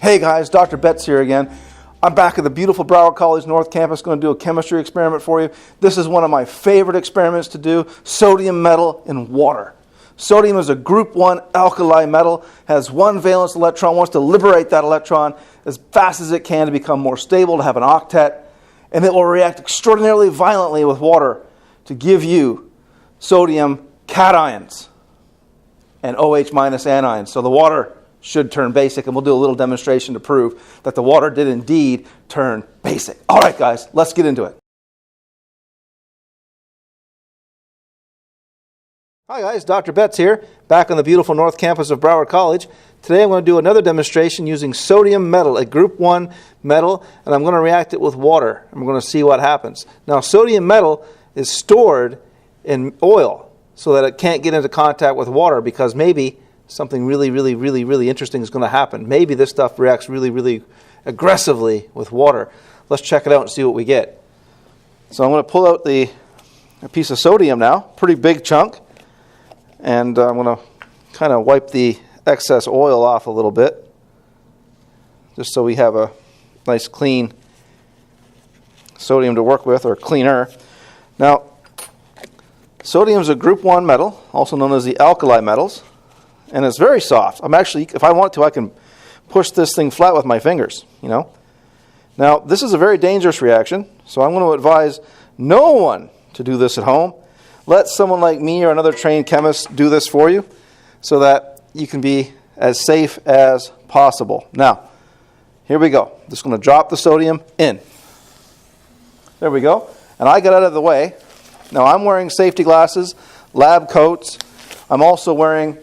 Hey guys, Dr. Betts here again. I'm back at the beautiful Broward College North Campus, going to do a chemistry experiment for you. This is one of my favorite experiments to do, sodium metal in water. Sodium is a group 1 alkali metal, has one valence electron, wants to liberate that electron as fast as it can to become more stable, to have an octet, and it will react extraordinarily violently with water to give you sodium cations and OH minus anions. So the water should turn basic, and we'll do a little demonstration to prove that the water did indeed turn basic. All right, guys, let's get into it. Hi guys, Dr. Betts here, back on the beautiful North Campus of Broward College. Today I'm going to do another demonstration using sodium metal, a group 1 metal, and I'm going to react it with water. And we're going to see what happens. Now, sodium metal is stored in oil so that it can't get into contact with water, because maybe something really interesting is going to happen. Maybe this stuff reacts really aggressively with water. Let's check it out and see what we get. So I'm going to pull out a piece of sodium now, pretty big chunk, and I'm going to kind of wipe the excess oil off a little bit, just so we have a nice clean sodium to work with, or cleaner. Now, sodium is a group 1 metal, also known as the alkali metals. And it's very soft. I'm actually, if I want to, I can push this thing flat with my fingers, you know. Now, this is a very dangerous reaction, so I'm going to advise no one to do this at home. Let someone like me or another trained chemist do this for you so that you can be as safe as possible. Now, here we go. Just going to drop the sodium in. There we go. And I got out of the way. Now, I'm wearing safety glasses, lab coats. I'm also wearing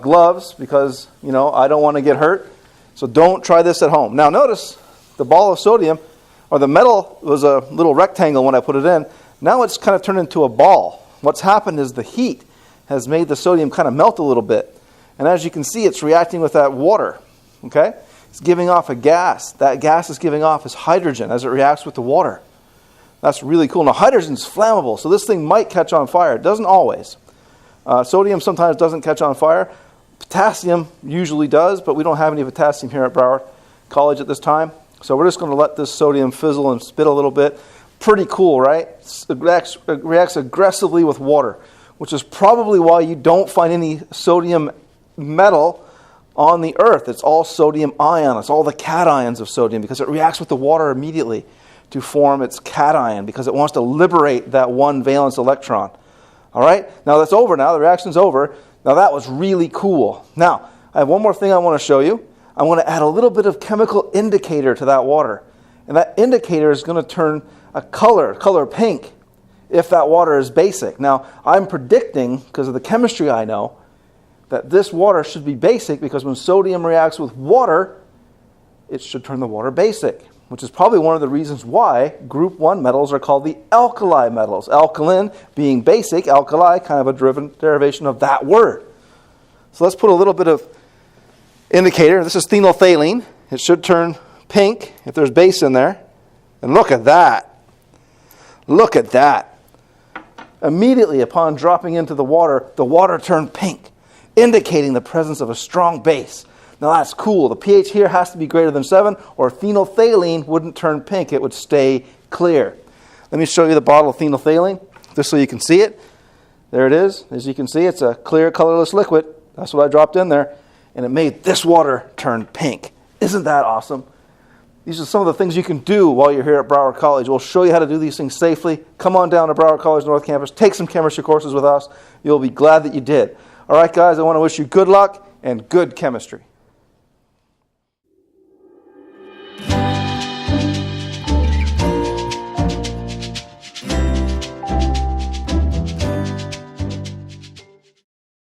gloves because, you know, I don't want to get hurt. So don't try this at home. Now notice the ball of sodium, or the metal was a little rectangle when I put it in. Now it's kind of turned into a ball. What's happened is the heat has made the sodium kind of melt a little bit. And as you can see, it's reacting with that water. Okay? It's giving off a gas. That gas is giving off is hydrogen as it reacts with the water. That's really cool. Now hydrogen's flammable, so this thing might catch on fire. It doesn't always. Sodium sometimes doesn't catch on fire. Potassium usually does, but we don't have any potassium here at Broward College at this time. So we're just going to let this sodium fizzle and spit a little bit. Pretty cool, right? It reacts aggressively with water, which is probably why you don't find any sodium metal on the earth. It's all sodium ion. It's all the cations of sodium, because it reacts with the water immediately to form its cation, because it wants to liberate that one valence electron. All right, now that's over now. The reaction's over. Now that was really cool. Now, I have one more thing I want to show you. I want to add a little bit of chemical indicator to that water. And that indicator is going to turn a color pink, if that water is basic. Now, I'm predicting, because of the chemistry I know, that this water should be basic, because when sodium reacts with water, it should turn the water basic, which is probably one of the reasons why group 1 metals are called the alkali metals. Alkaline being basic, alkali kind of a derivation of that word. So let's put a little bit of indicator. This is phenolphthalein. It should turn pink if there's base in there. And look at that. Look at that. Immediately upon dropping into the water turned pink, indicating the presence of a strong base. Now that's cool. The pH here has to be greater than 7, or phenolphthalein wouldn't turn pink. It would stay clear. Let me show you the bottle of phenolphthalein, just so you can see it. There it is. As you can see, it's a clear, colorless liquid. That's what I dropped in there. And it made this water turn pink. Isn't that awesome? These are some of the things you can do while you're here at Broward College. We'll show you how to do these things safely. Come on down to Broward College North Campus. Take some chemistry courses with us. You'll be glad that you did. All right, guys, I want to wish you good luck and good chemistry.